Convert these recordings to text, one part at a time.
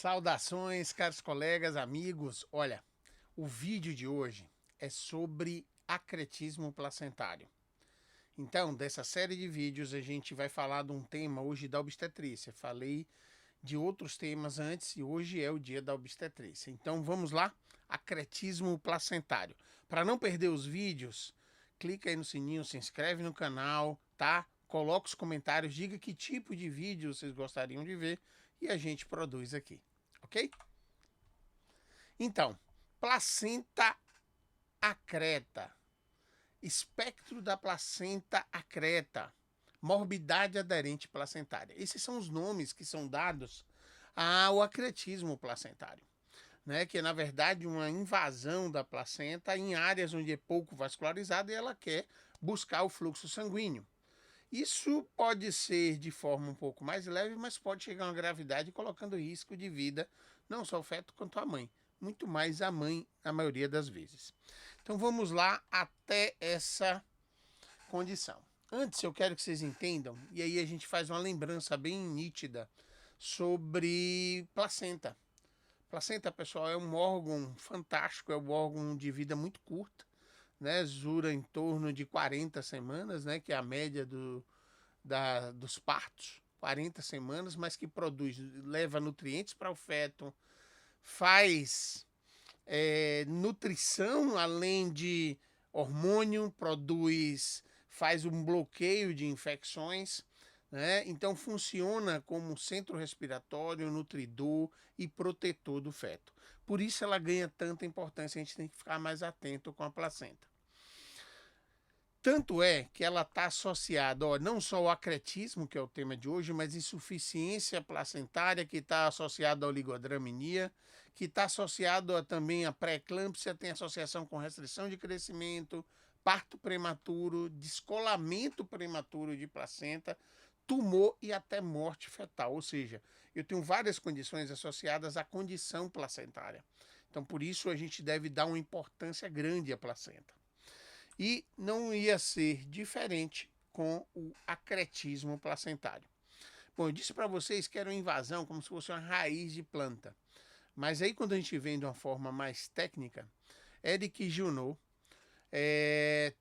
Saudações, caros colegas, amigos. Olha, o vídeo de hoje é sobre acretismo placentário. Então, dessa série de vídeos, a gente vai falar de um tema hoje da obstetrícia. Falei de outros temas antes e hoje é o dia da obstetrícia. Então, vamos lá? Acretismo placentário. Para não perder os vídeos, clica aí no sininho, se inscreve no canal, tá? Coloca os comentários, diga que tipo de vídeo vocês gostariam de ver e a gente produz aqui, ok? Então, placenta acreta, espectro da placenta acreta, morbidade aderente placentária. Esses são os nomes que são dados ao acretismo placentário, né? Que é, na verdade, uma invasão da placenta em áreas onde é pouco vascularizada e ela quer buscar o fluxo sanguíneo. Isso pode ser de forma um pouco mais leve, mas pode chegar a uma gravidade colocando risco de vida não só o feto quanto a mãe. Muito mais a mãe, na maioria das vezes. Então vamos lá até essa condição. Antes eu quero que vocês entendam, e aí a gente faz uma lembrança bem nítida sobre placenta. Placenta, pessoal, é um órgão fantástico, é um órgão de vida muito curta, né? Dura em torno de 40 semanas, né? Que é a média dos partos, 40 semanas, mas que produz, leva nutrientes para o feto, faz nutrição além de hormônio, faz um bloqueio de infecções, né? Então funciona como centro respiratório, nutridor e protetor do feto. Por isso ela ganha tanta importância, a gente tem que ficar mais atento com a placenta. Tanto é que ela está associada, não só ao acretismo, que é o tema de hoje, mas insuficiência placentária, que está associada à oligodramia, que está associado também à pré-eclâmpsia, tem associação com restrição de crescimento, parto prematuro, descolamento prematuro de placenta, tumor e até morte fetal. Ou seja, eu tenho várias condições associadas à condição placentária. Então, por isso, a gente deve dar uma importância grande à placenta. E não ia ser diferente com o acretismo placentário. Bom, eu disse para vocês que era uma invasão como se fosse uma raiz de planta. Mas aí quando a gente vem de uma forma mais técnica, Eric Junot é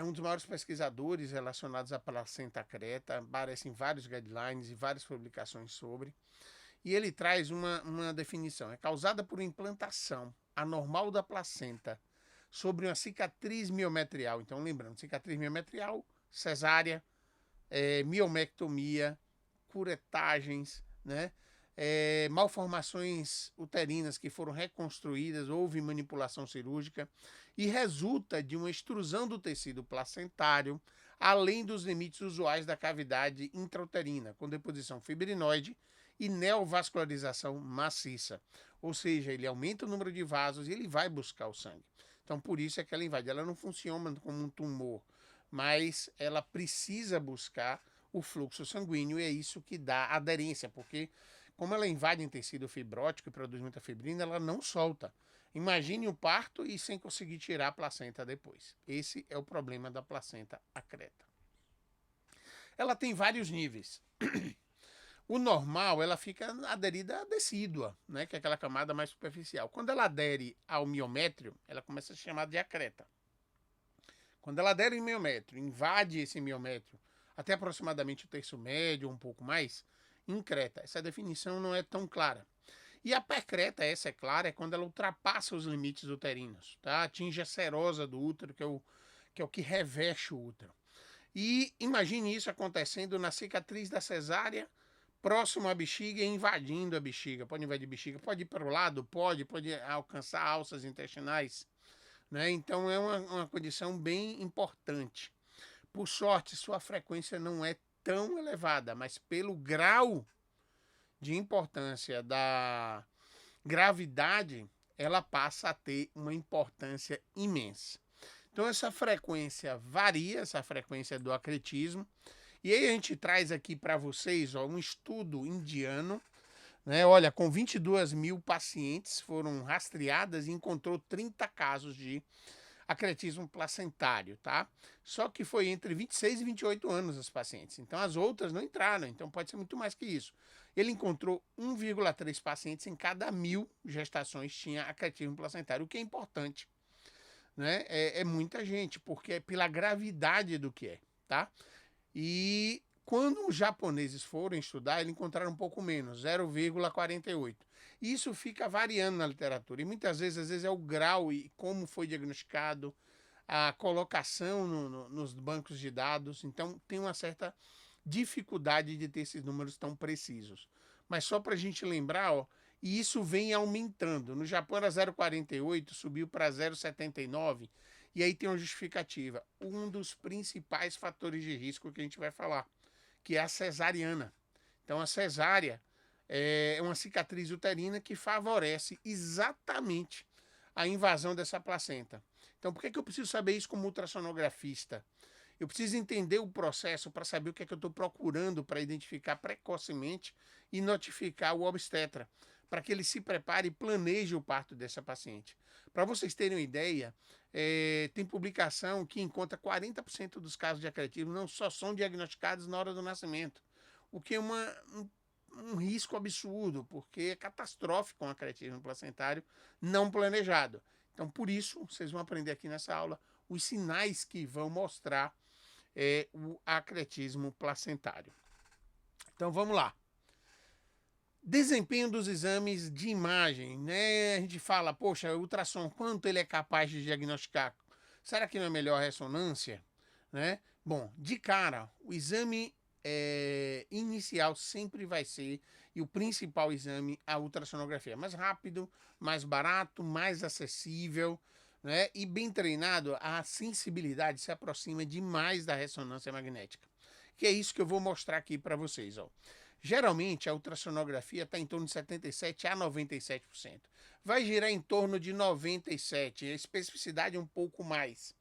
um dos maiores pesquisadores relacionados à placenta acreta, aparecem vários guidelines e várias publicações sobre. E ele traz uma definição, é causada por implantação anormal da placenta sobre uma cicatriz miometrial. Então, lembrando, cicatriz miometrial, cesárea, miomectomia, curetagens, né? Malformações uterinas que foram reconstruídas, houve manipulação cirúrgica e resulta de uma extrusão do tecido placentário, além dos limites usuais da cavidade intrauterina, com deposição fibrinoide e neovascularização maciça. Ou seja, ele aumenta o número de vasos e ele vai buscar o sangue. Então, por isso é que ela invade. Ela não funciona como um tumor, mas ela precisa buscar o fluxo sanguíneo e é isso que dá aderência, porque como ela invade em tecido fibrótico e produz muita fibrina, ela não solta. Imagine o parto e sem conseguir tirar a placenta depois. Esse é o problema da placenta acreta. Ela tem vários níveis. O normal, ela fica aderida à decídua, né, que é aquela camada mais superficial. Quando ela adere ao miométrio, ela começa a ser chamada de acreta. Quando ela adere ao miométrio, invade esse miométrio até aproximadamente o terço médio, um pouco mais, increta. Essa definição não é tão clara. E a percreta, essa é clara, é quando ela ultrapassa os limites uterinos, tá? Atinge a serosa do útero, que é o que reveste o útero. E imagine isso acontecendo na cicatriz da cesárea, próximo à bexiga e invadindo a bexiga. Pode invadir a bexiga, pode ir para o lado, pode alcançar alças intestinais, né? Então é uma condição bem importante. Por sorte, sua frequência não é tão elevada, mas pelo grau de importância da gravidade, ela passa a ter uma importância imensa. Então essa frequência varia, essa frequência do acretismo. E aí a gente traz aqui para vocês um estudo indiano, né? Olha, com 22 mil pacientes foram rastreadas e encontrou 30 casos de acretismo placentário, tá? Só que foi entre 26 e 28 anos as pacientes. Então as outras não entraram, então pode ser muito mais que isso. Ele encontrou 1,3 pacientes em cada 1.000 gestações tinha acretismo placentário, o que é importante, né? É muita gente, porque é pela gravidade do que é, tá? E quando os japoneses foram estudar, eles encontraram um pouco menos, 0,48. Isso fica variando na literatura. E muitas vezes, às vezes é o grau e como foi diagnosticado, a colocação nos bancos de dados. Então, tem uma certa dificuldade de ter esses números tão precisos. Mas só para a gente lembrar, ó, e isso vem aumentando. No Japão era 0,48, subiu para 0,79. E aí tem uma justificativa. Um dos principais fatores de risco que a gente vai falar, que é a cesariana. Então, a cesárea é uma cicatriz uterina que favorece exatamente a invasão dessa placenta. Então, por que eu preciso saber isso como ultrassonografista? Eu preciso entender o processo para saber o que é que eu estou procurando para identificar precocemente e notificar o obstetra, para que ele se prepare e planeje o parto dessa paciente. Para vocês terem uma ideia, tem publicação que encontra 40% dos casos de acretismo não só são diagnosticados na hora do nascimento, o que é um risco absurdo, porque é catastrófico um acretismo placentário não planejado. Então, por isso, vocês vão aprender aqui nessa aula os sinais que vão mostrar o acretismo placentário. Então, vamos lá. Desempenho dos exames de imagem, né? A gente fala, poxa, o ultrassom, quanto ele é capaz de diagnosticar? Será que não é melhor a ressonância? Né? Bom, de cara, o exame inicial sempre vai ser, e o principal exame, a ultrassonografia. Mais rápido, mais barato, mais acessível, né? E bem treinado, a sensibilidade se aproxima demais da ressonância magnética. Que é isso que eu vou mostrar aqui para vocês, ó. Geralmente, a ultrassonografia está em torno de 77% a 97%. Vai girar em torno de 97%, a especificidade é um pouco mais,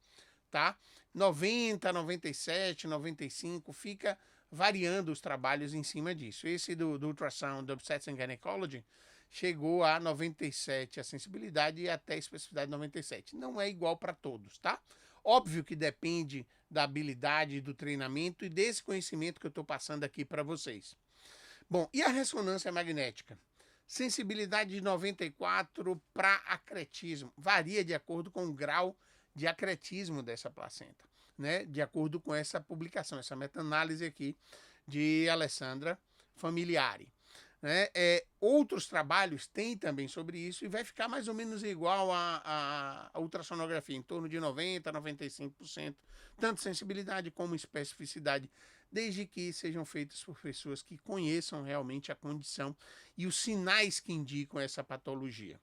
tá? 90%, 97%, 95%, fica variando os trabalhos em cima disso. Esse do Ultrasound, do Obstetrics and Gynecology, chegou a 97% a sensibilidade e até a especificidade 97%. Não é igual para todos, tá? Óbvio que depende da habilidade, do treinamento e desse conhecimento que eu estou passando aqui para vocês. Bom, e a ressonância magnética? Sensibilidade de 94 para acretismo. Varia de acordo com o grau de acretismo dessa placenta, né? De acordo com essa publicação, essa meta-análise aqui de Alessandra Familiari. Né? Outros trabalhos têm também sobre isso e vai ficar mais ou menos igual a ultrassonografia, em torno de 90% a 95%, tanto sensibilidade como especificidade, desde que sejam feitas por pessoas que conheçam realmente a condição e os sinais que indicam essa patologia.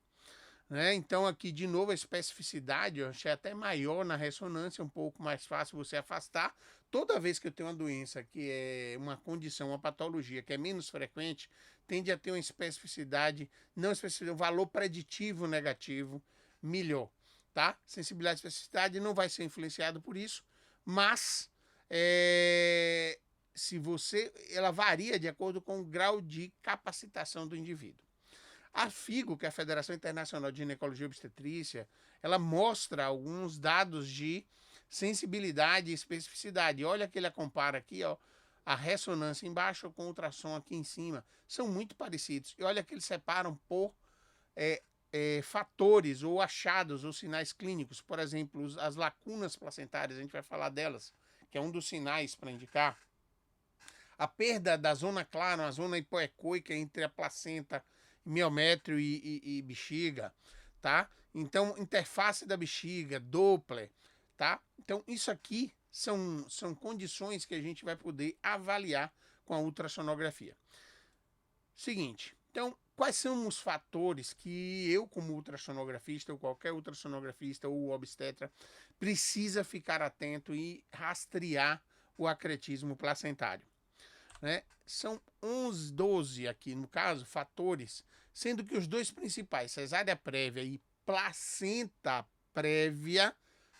Né? Então aqui de novo a especificidade eu achei até maior na ressonância, um pouco mais fácil você afastar. Toda vez que eu tenho uma doença que é uma condição, uma patologia que é menos frequente, tende a ter uma especificidade, não especificidade, um valor preditivo negativo melhor, tá? Sensibilidade e especificidade não vai ser influenciado por isso, mas ela varia de acordo com o grau de capacitação do indivíduo. A FIGO, que é a Federação Internacional de Ginecologia e Obstetrícia, ela mostra alguns dados de sensibilidade e especificidade. Olha que ele compara aqui, ó, a ressonância embaixo com o ultrassom aqui em cima. São muito parecidos. E olha que eles separam por fatores ou achados ou sinais clínicos. Por exemplo, as lacunas placentárias, a gente vai falar delas, que é um dos sinais para indicar. A perda da zona clara, a zona hipoecóica entre a placenta, miométrio e bexiga, tá? Então, interface da bexiga, Doppler, tá? Então, isso aqui são condições que a gente vai poder avaliar com a ultrassonografia. Seguinte, então, quais são os fatores que eu, como ultrassonografista, ou qualquer ultrassonografista ou obstetra, precisa ficar atento e rastrear o acretismo placentário? Né? São 11, 12 aqui, no caso, fatores, sendo que os dois principais, cesárea prévia e placenta prévia,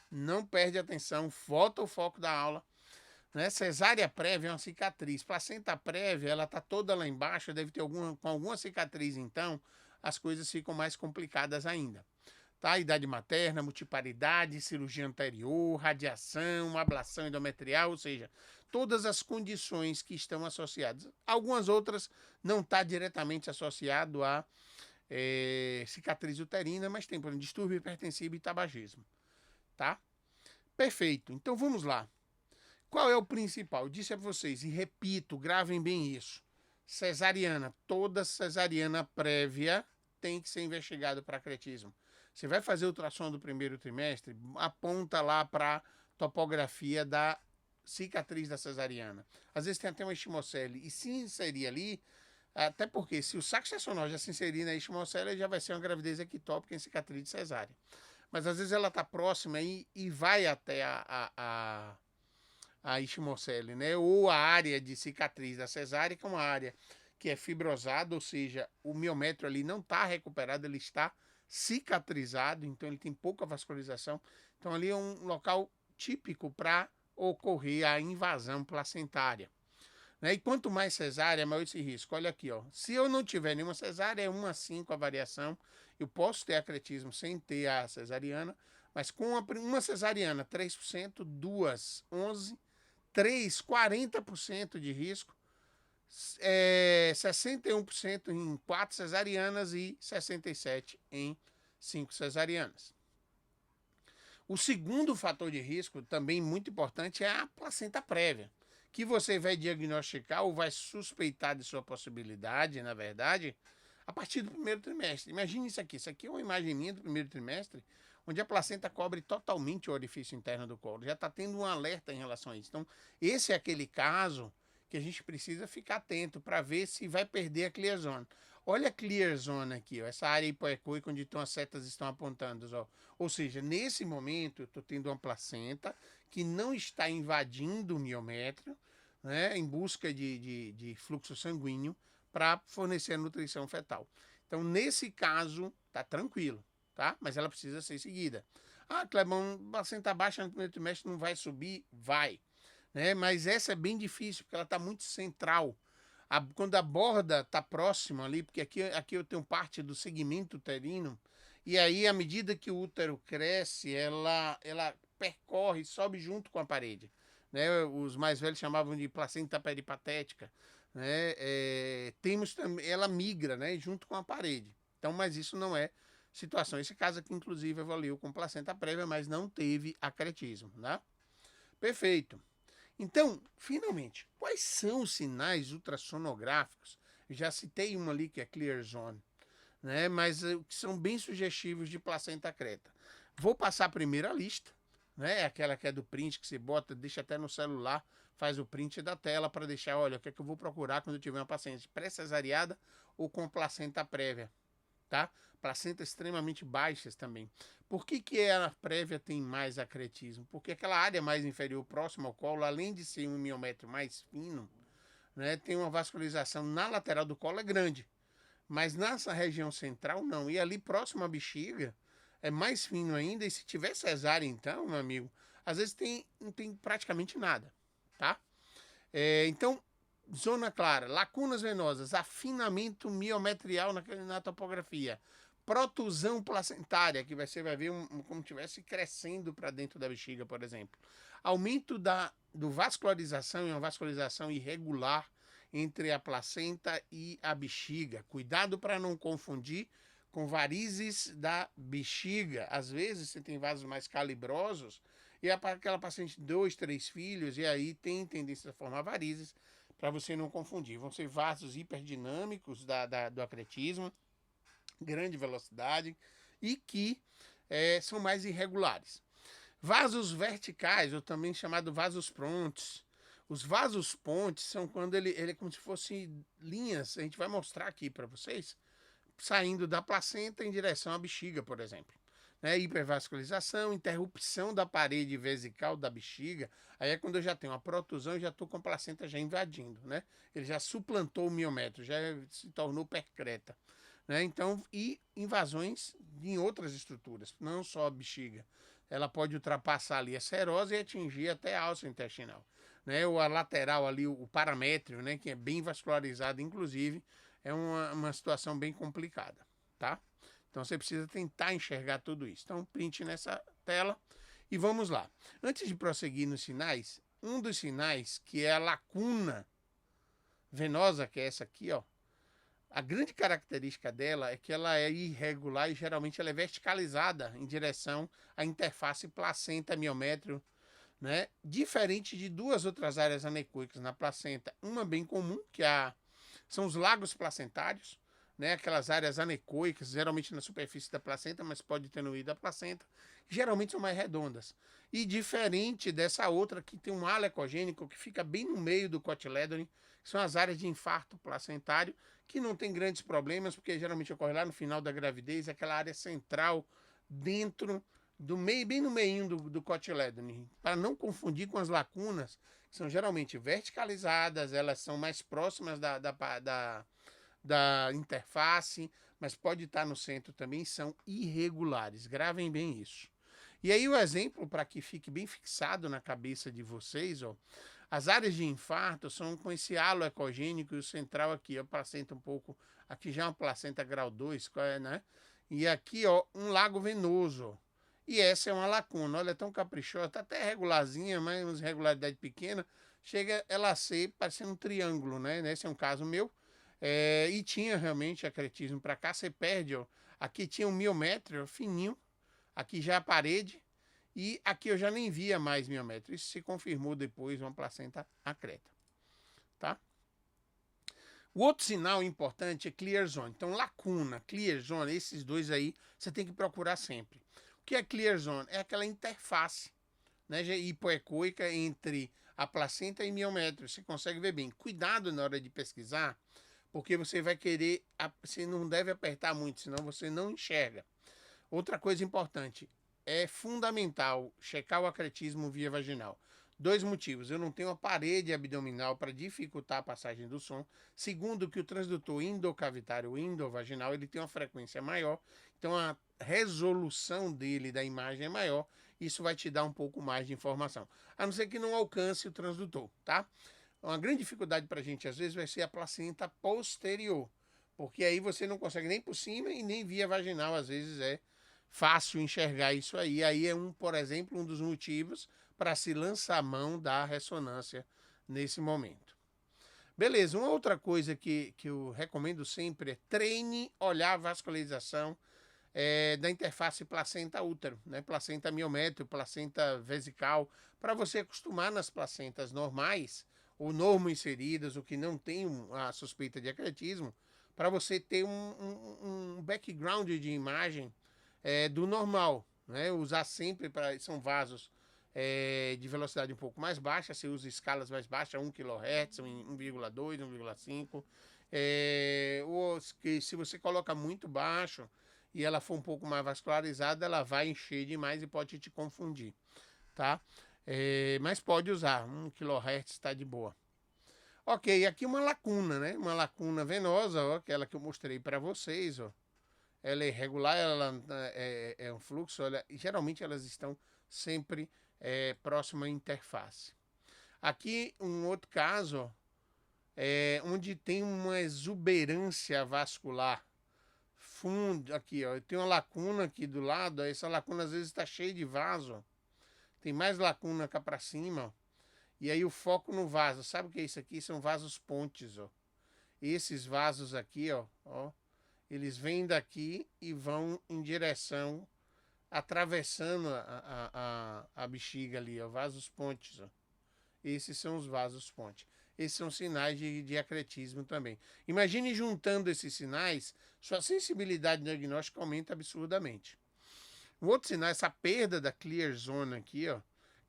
não perde atenção, volta o foco da aula. Né? Cesárea prévia é uma cicatriz, placenta prévia, ela está toda lá embaixo, deve ter com alguma cicatriz, então as coisas ficam mais complicadas ainda. tá? Idade materna, multiparidade, cirurgia anterior, radiação, ablação endometrial, ou seja, todas as condições que estão associadas. Algumas outras não está diretamente associado a cicatriz uterina, mas tem, por exemplo, distúrbio hipertensivo e tabagismo, tá? Perfeito. Então vamos lá. Qual é o principal? Eu disse a vocês, e repito, gravem bem isso. Cesariana, toda cesariana prévia tem que ser investigada para acretismo. Você vai fazer ultrassom do primeiro trimestre, aponta lá para a topografia da cicatriz da cesariana. Às vezes tem até uma estimocele, e se inserir ali, até porque se o saco cessional já se inserir na estimocele, já vai ser uma gravidez ectópica em cicatriz de cesárea. Mas às vezes ela está próxima e vai até a isquimocele, né? Ou a área de cicatriz da cesárea, que é uma área que é fibrosada, ou seja, o miométrio ali não está recuperado, ele está cicatrizado, então ele tem pouca vascularização. Então ali é um local típico para ocorrer a invasão placentária. Né? E quanto mais cesárea, maior esse risco. Olha aqui, ó. Se eu não tiver nenhuma cesárea, é 1 a 5 a variação. Eu posso ter acretismo sem ter a cesariana, mas com uma cesariana, 3%, 2, 11%, 3, 40% de risco, 61% em 4 cesarianas e 67% em 5 cesarianas. O segundo fator de risco, também muito importante, é a placenta prévia, que você vai diagnosticar ou vai suspeitar de sua possibilidade, na verdade, a partir do primeiro trimestre. Imagine isso aqui é uma imagem minha do primeiro trimestre, onde a placenta cobre totalmente o orifício interno do colo. Já está tendo um alerta em relação a isso. Então, esse é aquele caso que a gente precisa ficar atento para ver se vai perder a clear zone. Olha a clear zone aqui, ó, essa área hipoecóica onde as setas estão apontando. Ó. Ou seja, nesse momento eu estou tendo uma placenta que não está invadindo o miométrio, né, em busca de fluxo sanguíneo para fornecer a nutrição fetal. Então, nesse caso, está tranquilo. Tá? Mas ela precisa ser seguida. Ah, Clebão, placenta baixa no primeiro trimestre não vai subir? Vai. Né? Mas essa é bem difícil, porque ela está muito central. Quando a borda está próxima ali, porque aqui eu tenho parte do segmento uterino, e aí, à medida que o útero cresce, ela percorre, sobe junto com a parede. Né? Os mais velhos chamavam de placenta peripatética. Né? Temos também, ela migra, né, junto com a parede. Então, mas isso não é situação. Esse caso aqui, inclusive, evoluiu com placenta prévia, mas não teve acretismo, né? Perfeito. Então, finalmente, quais são os sinais ultrassonográficos? Eu já citei uma ali que é clear zone, né? Mas que são bem sugestivos de placenta creta. Vou passar a primeira lista, né? Aquela que é do print que você bota, deixa até no celular, faz o print da tela para deixar, olha, o que é que eu vou procurar quando eu tiver uma paciente pré-cesariada ou com placenta prévia, tá? Placentas extremamente baixas também. Por que a prévia tem mais acretismo? Porque aquela área mais inferior, próxima ao colo, além de ser um miométrio mais fino, né, tem uma vascularização na lateral do colo é grande. Mas nessa região central, não. E ali próximo à bexiga, é mais fino ainda. E se tiver cesárea, então, meu amigo, às vezes não tem praticamente nada, tá? Então, zona clara, lacunas venosas, afinamento miometrial na topografia, protusão placentária, que você vai ver como se estivesse crescendo para dentro da bexiga, por exemplo. Aumento do vascularização, e uma vascularização irregular entre a placenta e a bexiga. Cuidado para não confundir com varizes da bexiga. Às vezes você tem vasos mais calibrosos e é para aquela paciente de 2, 3 filhos, e aí tem tendência a formar varizes, para você não confundir. Vão ser vasos hiperdinâmicos do acretismo, grande velocidade, e que são mais irregulares. Vasos verticais, ou também chamado vasos pontes. Os vasos pontes são quando ele é como se fossem linhas, a gente vai mostrar aqui para vocês, saindo da placenta em direção à bexiga, por exemplo. Né? Hipervascularização, interrupção da parede vesical da bexiga, aí é quando eu já tenho uma protusão e já estou com a placenta já invadindo, né? Ele já suplantou o miométrio, já se tornou percreta. Né? Então, e invasões em outras estruturas, não só a bexiga. Ela pode ultrapassar ali a serose e atingir até a alça intestinal. Né? Ou a lateral ali, o paramétrio, né? Que é bem vascularizado, inclusive, é uma situação bem complicada, tá? Então você precisa tentar enxergar tudo isso. Então print nessa tela e vamos lá. Antes de prosseguir nos sinais, um dos sinais que é a lacuna venosa, que é essa aqui, ó. A grande característica dela é que ela é irregular e geralmente ela é verticalizada em direção à interface placenta-miométrio, né? Diferente de duas outras áreas anecoicas na placenta. Uma bem comum, são os lagos placentários, né? Aquelas áreas anecoicas, geralmente na superfície da placenta, mas pode ter no meio da placenta, geralmente são mais redondas. E diferente dessa outra que tem um halo ecogênico que fica bem no meio do cotilédone, que são as áreas de infarto placentário, que não tem grandes problemas, porque geralmente ocorre lá no final da gravidez, aquela área central dentro do meio, bem no meio do cotilédone, para não confundir com as lacunas, que são geralmente verticalizadas, elas são mais próximas da interface, mas pode estar no centro também, são irregulares. Gravem bem isso. E aí o exemplo, para que fique bem fixado na cabeça de vocês, ó, as áreas de infarto são com esse halo ecogênico e o central aqui, a placenta um pouco, aqui já é uma placenta grau 2, né? E aqui, ó, um lago venoso, ó. E essa é uma lacuna, olha, tão caprichosa, tá até regularzinha, mas uma irregularidade pequena, chega ela a ser parecendo um triângulo, né? Esse é um caso meu, e tinha realmente acretismo para cá, você perde, ó, aqui tinha um miométrio fininho, aqui já a parede, e aqui eu já nem via mais miométrio. Isso se confirmou depois, uma placenta acreta, tá? O outro sinal importante é clear zone. Então, lacuna, clear zone, esses dois aí você tem que procurar sempre. O que é clear zone? É aquela interface, né, hipoecoica entre a placenta e miométrio. Você consegue ver bem. Cuidado na hora de pesquisar, porque você vai querer, você não deve apertar muito, senão você não enxerga. Outra coisa importante, é fundamental checar o acretismo via vaginal. Dois motivos. Eu não tenho uma parede abdominal para dificultar a passagem do som. Segundo, que o transdutor endocavitário ou endovaginal ele tem uma frequência maior. Então a resolução dele da imagem é maior. Isso vai te dar um pouco mais de informação. A não ser que não alcance o transdutor, tá? Uma grande dificuldade para a gente às vezes vai ser a placenta posterior. Porque aí você não consegue nem por cima e nem via vaginal. Às vezes é fácil enxergar isso aí. Aí é por exemplo, um dos motivos para se lançar a mão da ressonância nesse momento. Beleza, uma outra coisa que eu recomendo sempre é treine olhar a vascularização da interface placenta-útero, né? Placenta miométrio, placenta vesical, para você acostumar nas placentas normais ou normo inseridas, o que não tem a suspeita de acretismo, para você ter um background de imagem do normal, né? Usar sempre são vasos de velocidade um pouco mais baixa, você usa escalas mais baixas, 1 kHz, 1,2, 1,5. Ou que se você coloca muito baixo e ela for um pouco mais vascularizada, ela vai encher demais e pode te confundir, tá? Mas pode usar, 1 kHz está de boa. Ok, aqui uma lacuna, né? Uma lacuna venosa, ó, aquela que eu mostrei para vocês, ó. Ela é irregular, ela é um fluxo, geralmente elas estão sempre próximo à interface. Aqui um outro caso, onde tem uma exuberância vascular. Fundo, aqui, ó, tem uma lacuna aqui do lado, essa lacuna às vezes está cheia de vaso. Tem mais lacuna cá para cima, ó. E aí o foco no vaso, sabe o que é isso aqui? São vasos pontes, ó. Esses vasos aqui, ó, eles vêm daqui e vão em direção, atravessando a bexiga ali, ó, vasos pontes, ó. Esses são os vasos pontes. Esses são sinais de acretismo também. Imagine juntando esses sinais, sua sensibilidade diagnóstica aumenta absurdamente. O outro sinal, essa perda da clear zone aqui, ó.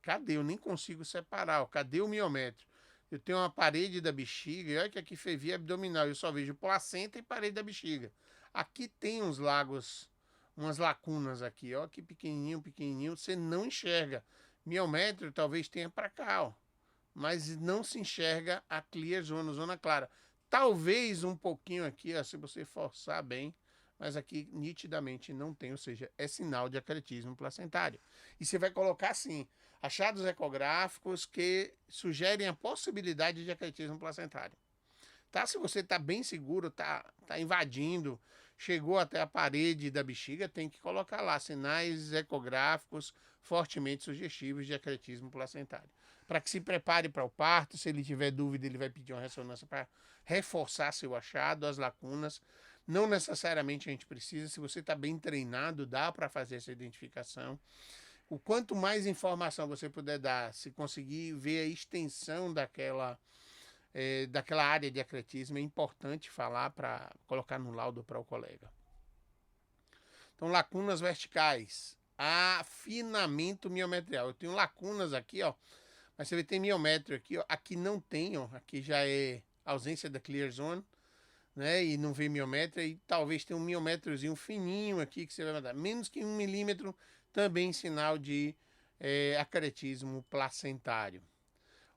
Cadê? Eu nem consigo separar, ó. Cadê o miométrio? Eu tenho uma parede da bexiga, e olha que aqui foi via abdominal, eu só vejo placenta e parede da bexiga. Aqui tem uns lagos, umas lacunas aqui, ó, que pequenininho, pequenininho, você não enxerga. Miométrio talvez tenha para cá, ó, mas não se enxerga a clear zone, zona clara. Talvez um pouquinho aqui, ó, se você forçar bem, mas aqui nitidamente não tem, ou seja, é sinal de acretismo placentário. E você vai colocar assim, achados ecográficos que sugerem a possibilidade de acretismo placentário. Tá? Se você está bem seguro, tá invadindo, chegou até a parede da bexiga, tem que colocar lá sinais ecográficos fortemente sugestivos de acretismo placentário. Para que se prepare para o parto, se ele tiver dúvida, ele vai pedir uma ressonância para reforçar seu achado, as lacunas. Não necessariamente a gente precisa, se você está bem treinado, dá para fazer essa identificação. O quanto mais informação você puder dar, se conseguir ver a extensão daquela área de acretismo, é importante falar para colocar no laudo para o colega. Então, lacunas verticais, afinamento miometrial. Eu tenho lacunas aqui, ó, mas você vê que tem miométrio aqui, ó. Aqui não tem, ó, aqui já é ausência da clear zone, né? E não vê miométrio, e talvez tenha um miométriozinho fininho aqui que você vai mandar. Menos que 1 milímetro, também sinal de acretismo placentário.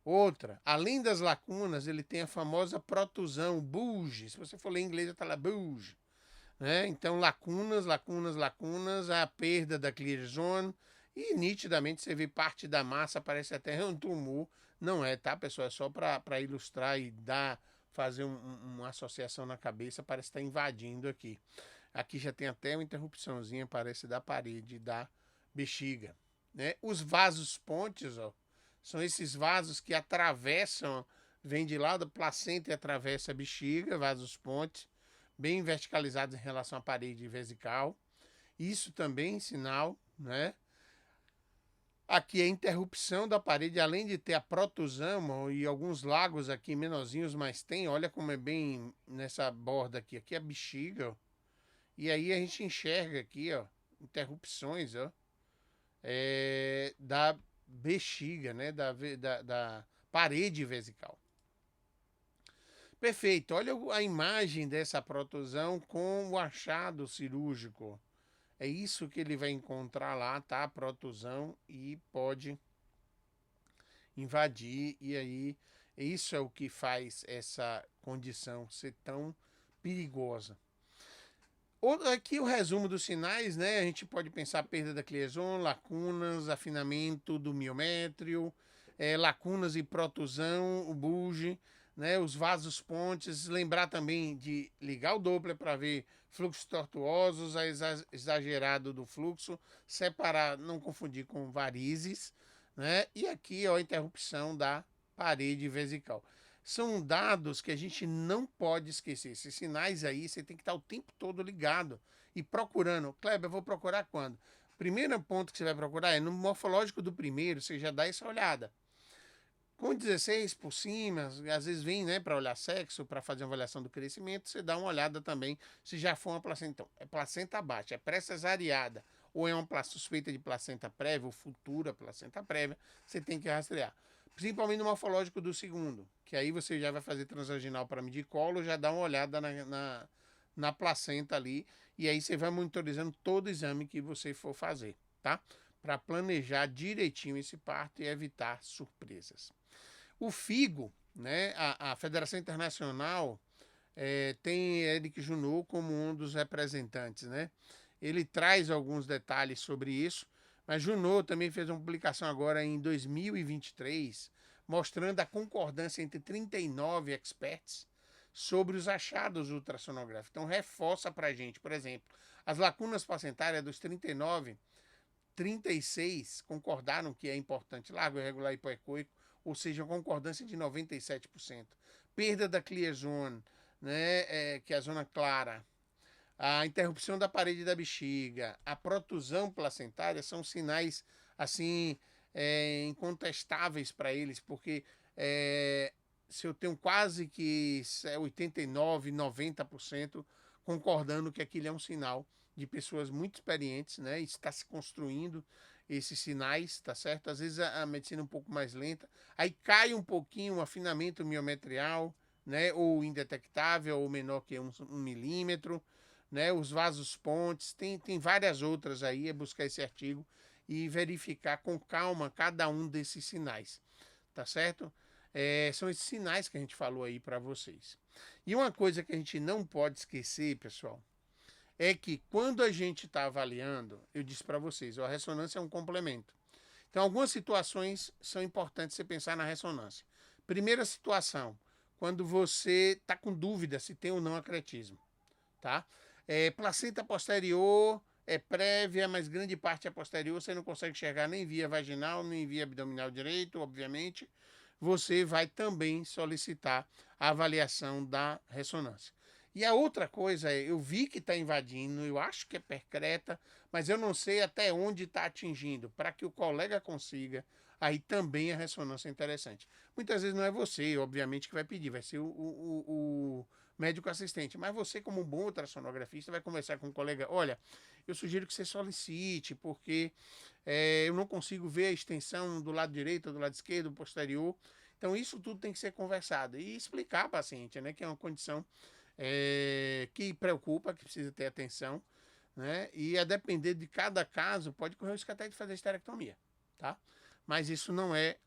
Outra, além das lacunas, ele tem a famosa protusão, bulge. Se você for ler em inglês, está lá bulge. Né? Então, lacunas, a perda da clear zone, e nitidamente você vê parte da massa, parece até um tumor. Não é, tá, pessoal? É só para ilustrar e fazer uma associação na cabeça, parece estar invadindo aqui. Aqui já tem até uma interrupçãozinha, parece, da parede da bexiga. Né? Os vasos pontes, ó, são esses vasos que atravessam, vem de lá da placenta e atravessa a bexiga, vasos pontes, bem verticalizados em relação à parede vesical. Isso também é sinal, né? Aqui a interrupção da parede, além de ter a protusão e alguns lagos aqui menorzinhos, mas tem, olha como é bem nessa borda aqui. Aqui é a bexiga, ó. E aí a gente enxerga aqui, ó, interrupções, ó, da bexiga, né? Da parede vesical. Perfeito. Olha a imagem dessa protusão com o achado cirúrgico. É isso que ele vai encontrar lá, tá? A protusão, e pode invadir. E aí, isso é o que faz essa condição ser tão perigosa. Aqui o resumo dos sinais, né? A gente pode pensar perda da cleason, lacunas, afinamento do miométrio, lacunas e protusão, o bulge, né? Os vasos pontes. Lembrar também de ligar o Doppler para ver fluxos tortuosos, exagerado do fluxo, separar, não confundir com varizes, né? E aqui, ó, a interrupção da parede vesical. São dados que a gente não pode esquecer. Esses sinais aí, você tem que estar o tempo todo ligado e procurando. Kleber, eu vou procurar quando? Primeiro ponto que você vai procurar é no morfológico do primeiro, você já dá essa olhada. Com 16 por cima, às vezes vem, né, para olhar sexo, para fazer uma avaliação do crescimento, você dá uma olhada também se já for uma placenta. Então, é placenta baixa, é pré-cesariada, ou é uma suspeita de placenta prévia, ou futura placenta prévia, você tem que rastrear. Principalmente no morfológico do segundo, que aí você já vai fazer transvaginal para medir colo, já dá uma olhada na placenta ali, e aí você vai monitorizando todo o exame que você for fazer, tá? Para planejar direitinho esse parto e evitar surpresas. O FIGO, né, a Federação Internacional, tem Eric Junot como um dos representantes, né? Ele traz alguns detalhes sobre isso, mas Junot também fez uma publicação agora em 2023, mostrando a concordância entre 39 experts sobre os achados ultrassonográficos. Então, reforça para a gente, por exemplo, as lacunas placentárias dos 39, 36 concordaram que é importante largo irregular hipoecoico, ou seja, uma concordância de 97%. Perda da clear zone, né, que é a zona clara, a interrupção da parede da bexiga, a protusão placentária são sinais assim incontestáveis para eles, porque se eu tenho quase que 89, 90% concordando que aquilo é um sinal de pessoas muito experientes, né? Está se construindo esses sinais, tá certo? Às vezes a medicina é um pouco mais lenta, aí cai um pouquinho o afinamento miometrial, né? Ou indetectável, ou menor que 1 milímetro, né? Os vasos pontes, tem várias outras aí, é buscar esse artigo e verificar com calma cada um desses sinais, tá certo? São esses sinais que a gente falou aí para vocês. E uma coisa que a gente não pode esquecer, pessoal, é que quando a gente está avaliando, eu disse para vocês, a ressonância é um complemento. Então, algumas situações são importantes você pensar na ressonância. Primeira situação, quando você está com dúvida se tem ou não acretismo, tá? Placenta posterior é prévia, mas grande parte é posterior, você não consegue enxergar nem via vaginal, nem via abdominal direito, obviamente. Você vai também solicitar a avaliação da ressonância. E a outra coisa é, eu vi que está invadindo, eu acho que é percreta, mas eu não sei até onde está atingindo, para que o colega consiga, aí também a ressonância é interessante. Muitas vezes não é você, obviamente, que vai pedir, vai ser o médico assistente, mas você, como um bom ultrassonografista, vai conversar com o colega, olha, eu sugiro que você solicite, porque eu não consigo ver a extensão do lado direito, do lado esquerdo, posterior. Então, isso tudo tem que ser conversado e explicar ao paciente, né, que é uma condição que preocupa, que precisa ter atenção, né, e a depender de cada caso, pode correr o risco até de fazer esterectomia, tá? Mas isso não é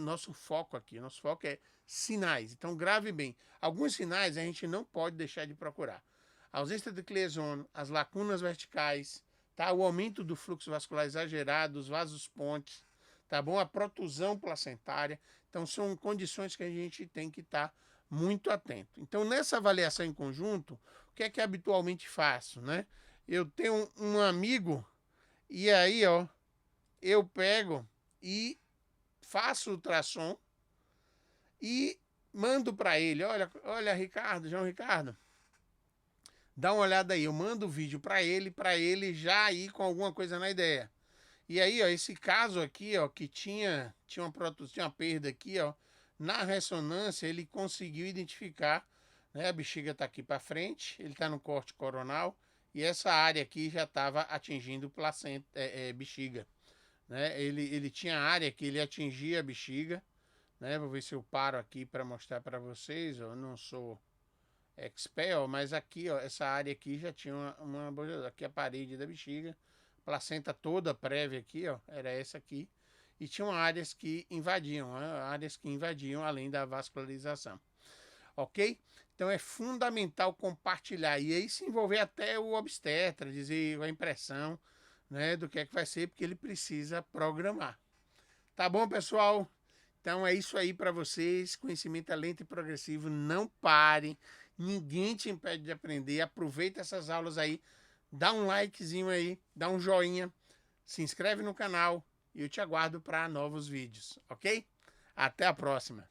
nosso foco aqui. Nosso foco é sinais. Então, grave bem. Alguns sinais a gente não pode deixar de procurar. A ausência de cleson, as lacunas verticais, tá? O aumento do fluxo vascular exagerado, os vasos pontes, tá bom? A protusão placentária. Então, são condições que a gente tem que estar muito atento. Então, nessa avaliação em conjunto, o que é que habitualmente faço, né? Eu tenho um amigo e aí, ó, eu pego e faço ultrassom e mando para ele, olha, Ricardo, João Ricardo, dá uma olhada aí, eu mando o vídeo para ele já ir com alguma coisa na ideia. E aí, ó, esse caso aqui, ó, que tinha uma perda aqui, ó, na ressonância ele conseguiu identificar, né, a bexiga tá aqui para frente, ele tá no corte coronal e essa área aqui já estava atingindo placenta, bexiga. Né? Ele tinha área que ele atingia a bexiga, né? Vou ver se eu paro aqui para mostrar para vocês, ó. Eu não sou expert, ó, mas aqui, ó, essa área aqui já tinha aqui a parede da bexiga, placenta toda prévia aqui, ó, era essa aqui, e tinham áreas que invadiam, né? Áreas que invadiam além da vascularização, ok? Então é fundamental compartilhar e aí se envolver até o obstetra, dizer a impressão, né, do que é que vai ser, porque ele precisa programar. Tá bom, pessoal? Então é isso aí para vocês. Conhecimento é lento e progressivo. Não pare. Ninguém te impede de aprender. Aproveita essas aulas aí. Dá um likezinho aí. Dá um joinha. Se inscreve no canal. E eu te aguardo para novos vídeos, ok? Até a próxima.